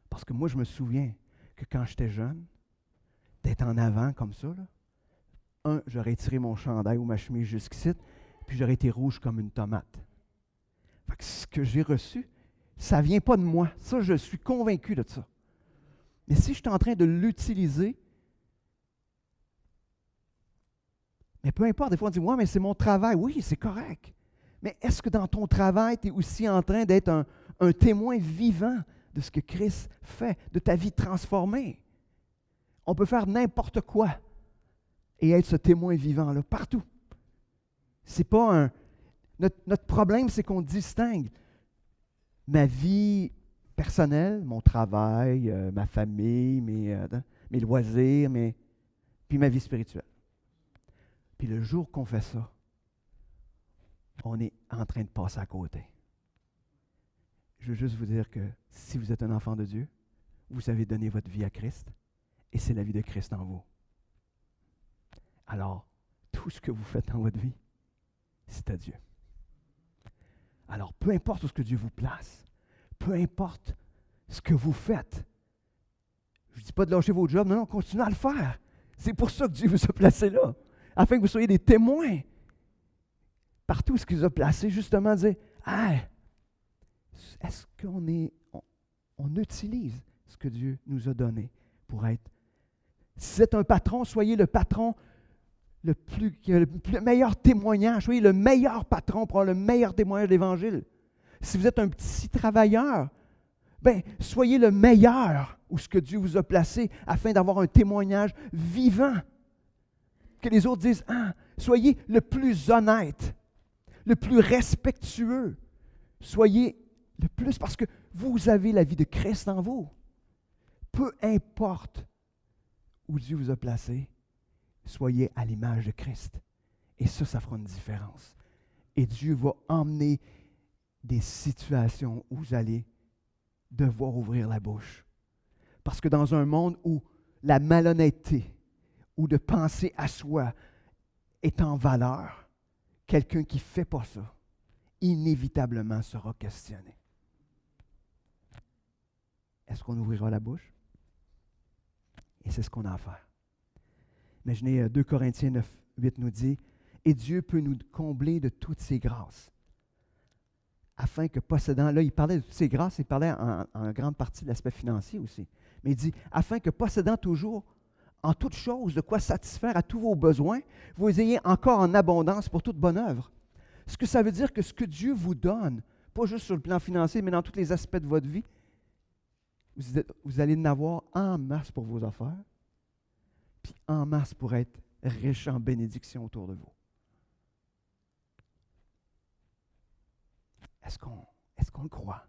Parce que moi, je me souviens que quand j'étais jeune, d'être en avant comme ça, là, j'aurais tiré mon chandail ou ma chemise jusqu'ici, puis j'aurais été rouge comme une tomate. Fait que ce que j'ai reçu, ça ne vient pas de moi. Ça, je suis convaincu de ça. Mais si je suis en train de l'utiliser, mais peu importe, des fois on dit, ouais, mais c'est mon travail. Oui, c'est correct. Mais est-ce que dans ton travail, tu es aussi en train d'être un témoin vivant de ce que Christ fait, de ta vie transformée? On peut faire n'importe quoi et être ce témoin vivant-là, partout. C'est pas un... Notre problème, c'est qu'on distingue ma vie personnelle, mon travail, ma famille, mes loisirs, puis ma vie spirituelle. Puis le jour qu'on fait ça, on est en train de passer à côté. Je veux juste vous dire que si vous êtes un enfant de Dieu, vous avez donné votre vie à Christ et c'est la vie de Christ en vous. Alors, tout ce que vous faites dans votre vie, c'est à Dieu. Alors, peu importe où ce que Dieu vous place, peu importe ce que vous faites, je ne dis pas de lâcher vos jobs, non, continuez à le faire. C'est pour ça que Dieu vous a placé là, afin que vous soyez des témoins. Partout ce qu'il vous a placé, justement, dire, hey, est-ce qu'on utilise ce que Dieu nous a donné pour être. Si vous êtes un patron, soyez le patron le meilleur témoignage. Soyez le meilleur patron pour avoir le meilleur témoignage de l'Évangile. Si vous êtes un petit travailleur, soyez le meilleur où ce que Dieu vous a placé afin d'avoir un témoignage vivant. Que les autres disent, soyez le plus honnête, le plus respectueux. Soyez le plus parce que vous avez la vie de Christ en vous. Peu importe où Dieu vous a placé, soyez à l'image de Christ. Et ça fera une différence. Et Dieu va emmener des situations où vous allez devoir ouvrir la bouche. Parce que dans un monde où la malhonnêteté ou de penser à soi est en valeur, quelqu'un qui ne fait pas ça, inévitablement sera questionné. Est-ce qu'on ouvrira la bouche? Et c'est ce qu'on a à faire. Imaginez, 2 Corinthiens 9, 8 nous dit, « Et Dieu peut nous combler de toutes ses grâces, afin que possédant... » Là, il parlait de toutes ses grâces, il parlait en grande partie de l'aspect financier aussi. Mais il dit, « Afin que possédant toujours en toutes choses de quoi satisfaire à tous vos besoins, vous ayez encore en abondance pour toute bonne œuvre. » Ce que ça veut dire que ce que Dieu vous donne, pas juste sur le plan financier, mais dans tous les aspects de votre vie, vous allez en avoir en masse pour vos affaires, puis en masse pour être riche en bénédictions autour de vous. Est-ce qu'on le croit?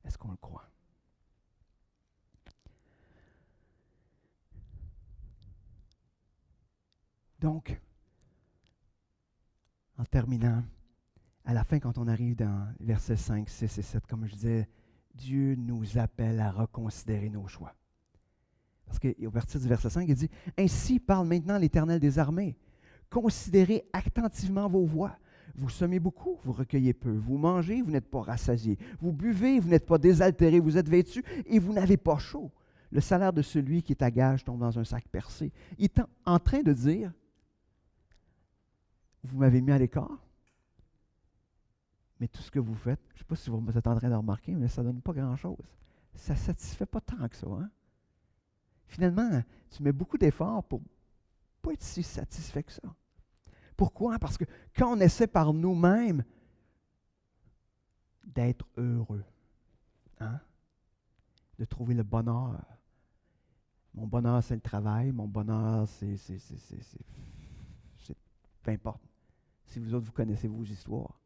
Est-ce qu'on le croit? Donc, en terminant, à la fin, quand on arrive dans versets 5, 6 et 7, comme je disais, Dieu nous appelle à reconsidérer nos choix. Parce qu'au partir du verset 5, il dit, « Ainsi parle maintenant l'Éternel des armées. Considérez attentivement vos voies. Vous semez beaucoup, vous recueillez peu. Vous mangez, vous n'êtes pas rassasiés. Vous buvez, vous n'êtes pas désaltérés. Vous êtes vêtus et vous n'avez pas chaud. Le salaire de celui qui est à gage tombe dans un sac percé. » Il est en train de dire, « Vous m'avez mis à l'écart. Mais tout ce que vous faites, je ne sais pas si vous êtes en train de remarquer, mais ça ne donne pas grand-chose. Ça ne satisfait pas tant que ça. Hein? Finalement, tu mets beaucoup d'efforts pour ne pas être si satisfait que ça. Pourquoi? Parce que quand on essaie par nous-mêmes d'être heureux, de trouver le bonheur. Mon bonheur, c'est le travail. Mon bonheur, c'est peu importe. Si vous autres, vous connaissez vos histoires.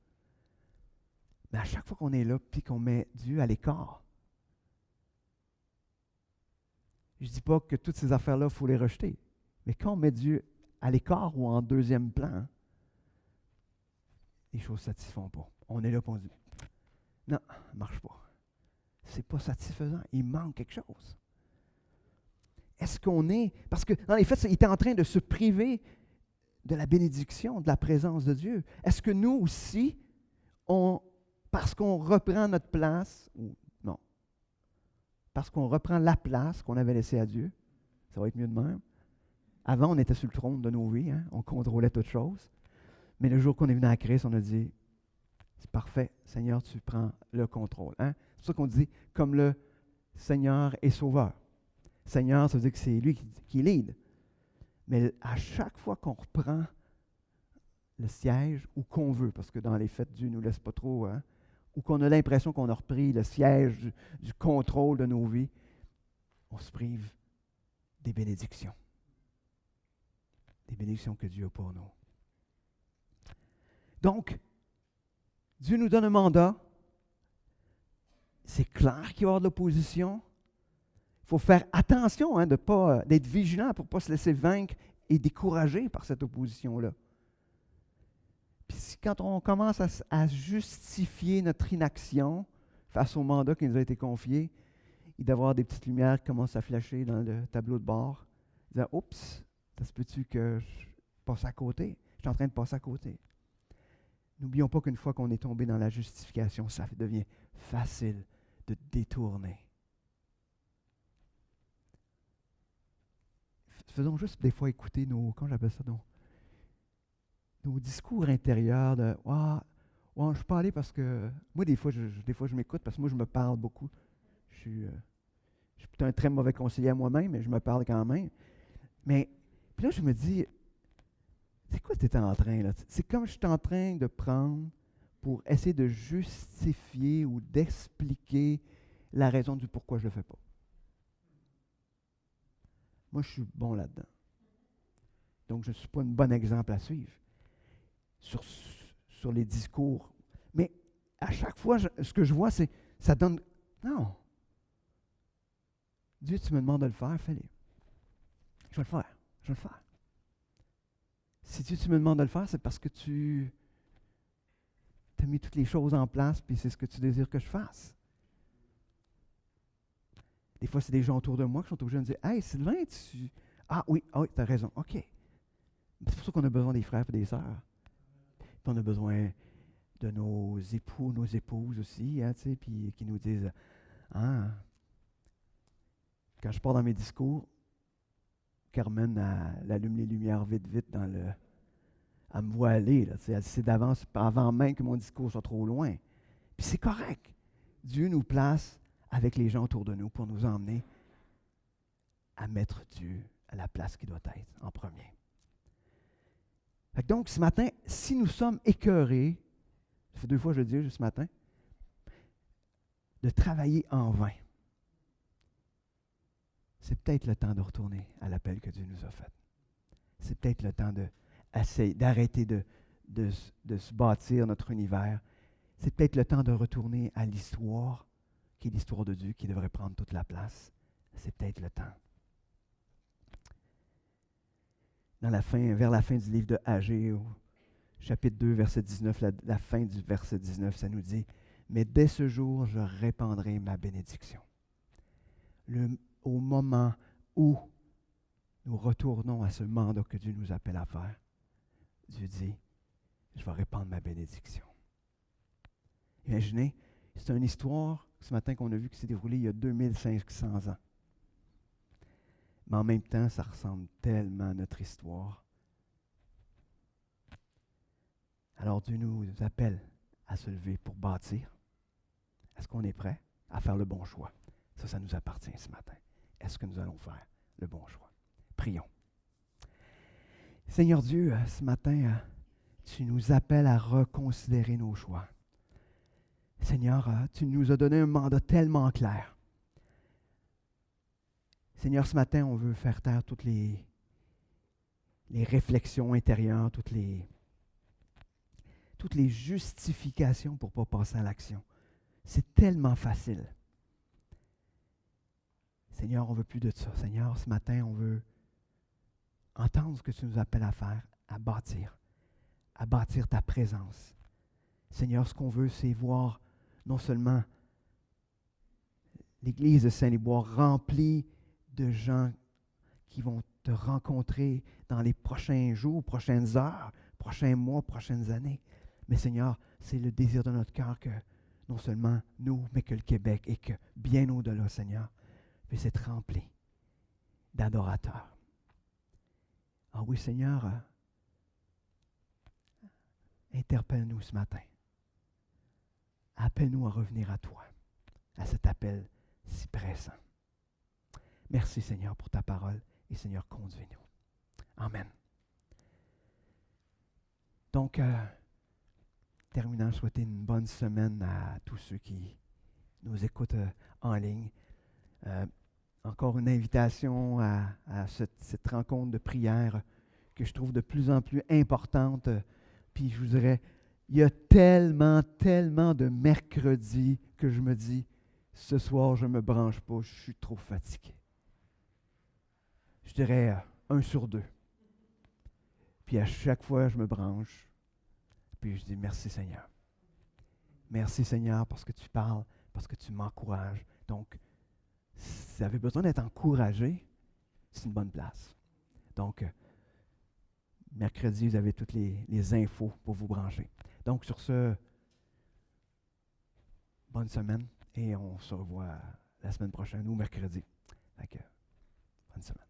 Mais à chaque fois qu'on est là, puis qu'on met Dieu à l'écart, je ne dis pas que toutes ces affaires-là, il faut les rejeter. Mais quand on met Dieu à l'écart ou en deuxième plan, les choses ne satisfont pas. On est là pour dire, non, ça ne marche pas. Ce n'est pas satisfaisant. Il manque quelque chose. Est-ce qu'on est... Parce que dans les faits, il était en train de se priver de la bénédiction, de la présence de Dieu. Est-ce que nous aussi, parce qu'on reprend notre place, ou non, parce qu'on reprend la place qu'on avait laissée à Dieu. Ça va être mieux de même. Avant, on était sur le trône de nos vies, hein? On contrôlait toutes choses. Mais le jour qu'on est venu à Christ, on a dit, c'est parfait, Seigneur, tu prends le contrôle. Hein? C'est pour ça qu'on dit, comme le Seigneur est sauveur. Seigneur, ça veut dire que c'est lui qui lead. Mais à chaque fois qu'on reprend le siège, ou qu'on veut, parce que dans les faits, Dieu ne nous laisse pas trop, hein, ou qu'on a l'impression qu'on a repris le siège du contrôle de nos vies, on se prive des bénédictions. Des bénédictions que Dieu a pour nous. Donc, Dieu nous donne un mandat. C'est clair qu'il va y avoir de l'opposition. Il faut faire attention hein, d'être vigilant pour ne pas se laisser vaincre et décourager par cette opposition-là. Puis quand on commence à justifier notre inaction face au mandat qui nous a été confié, il doit y avoir des petites lumières qui commencent à flasher dans le tableau de bord. Disant, oups, ça se peut-tu que je passe à côté? Je suis en train de passer à côté. N'oublions pas qu'une fois qu'on est tombé dans la justification, ça devient facile de détourner. Faisons juste des fois écouter comment j'appelle ça, nos discours intérieurs de « je ne suis pas allé parce que… » Moi, des fois, je m'écoute parce que moi, je me parle beaucoup. Je suis plutôt un très mauvais conseiller à moi-même, mais je me parle quand même. Mais, puis là, je me dis, c'est quoi tu étais en train, là? C'est comme je suis en train de prendre pour essayer de justifier ou d'expliquer la raison du pourquoi je ne le fais pas. Moi, je suis bon là-dedans. Donc, je ne suis pas un bon exemple à suivre sur les discours. Mais à chaque fois, ce que je vois, c'est ça donne… Non. Dieu, tu me demandes de le faire, fais-le. Je vais le faire. Je vais le faire. Si Dieu, tu me demandes de le faire, c'est parce que tu as mis toutes les choses en place, puis c'est ce que tu désires que je fasse. Des fois, c'est des gens autour de moi qui sont obligés de me dire « Hey, Sylvain, tu… Ah oui, tu as raison. OK. » C'est pour ça qu'on a besoin des frères et des sœurs. Puis on a besoin de nos époux, nos épouses aussi, hein, puis qui nous disent « Ah, quand je pars dans mes discours, Carmen elle allume les lumières vite, elle me voit aller, là, elle sait d'avance, avant même que mon discours soit trop loin. Puis c'est correct. Dieu nous place avec les gens autour de nous pour nous emmener à mettre Dieu à la place qui doit être en premier. Donc, ce matin, si nous sommes écœurés, ça fait 2 fois que je le dis ce matin, de travailler en vain, c'est peut-être le temps de retourner à l'appel que Dieu nous a fait. C'est peut-être le temps d'arrêter de se bâtir notre univers. C'est peut-être le temps de retourner à l'histoire, qui est l'histoire de Dieu, qui devrait prendre toute la place. C'est peut-être le temps. Vers la fin du livre de Agé, au chapitre 2, verset 19, la fin du verset 19, ça nous dit « Mais dès ce jour, je répandrai ma bénédiction. » Au moment où nous retournons à ce mandat que Dieu nous appelle à faire, Dieu dit « Je vais répandre ma bénédiction. » Imaginez, c'est une histoire ce matin qu'on a vu qui s'est déroulée il y a 2500 ans. Mais en même temps, ça ressemble tellement à notre histoire. Alors Dieu nous appelle à se lever pour bâtir. Est-ce qu'on est prêt à faire le bon choix? Ça nous appartient ce matin. Est-ce que nous allons faire le bon choix? Prions. Seigneur Dieu, ce matin, tu nous appelles à reconsidérer nos choix. Seigneur, tu nous as donné un mandat tellement clair. Seigneur, ce matin, on veut faire taire toutes les réflexions intérieures, toutes les justifications pour ne pas passer à l'action. C'est tellement facile. Seigneur, on ne veut plus de ça. Seigneur, ce matin, on veut entendre ce que tu nous appelles à faire, à bâtir ta présence. Seigneur, ce qu'on veut, c'est voir non seulement l'Église de Saint-Liboire remplie de gens qui vont te rencontrer dans les prochains jours, prochaines heures, prochains mois, prochaines années. Mais Seigneur, c'est le désir de notre cœur que non seulement nous, mais que le Québec et que bien au-delà, Seigneur, puisse être rempli d'adorateurs. Ah oui, Seigneur, interpelle-nous ce matin. Appelle-nous à revenir à toi, à cet appel si pressant. Merci, Seigneur, pour ta parole. Et Seigneur, conduis-nous. Amen. Donc, terminant, souhaiter une bonne semaine à tous ceux qui nous écoutent en ligne. Encore une invitation à cette rencontre de prière que je trouve de plus en plus importante. Puis je vous dirais, il y a tellement de mercredis que je me dis, ce soir, je ne me branche pas, je suis trop fatigué. Je dirais 1 sur 2. Puis à chaque fois, je me branche. Puis je dis, merci Seigneur. Merci Seigneur parce que tu parles, parce que tu m'encourages. Donc, si vous avez besoin d'être encouragé, c'est une bonne place. Donc, mercredi, vous avez toutes les infos pour vous brancher. Donc, sur ce, bonne semaine et on se revoit la semaine prochaine ou mercredi. Donc, bonne semaine.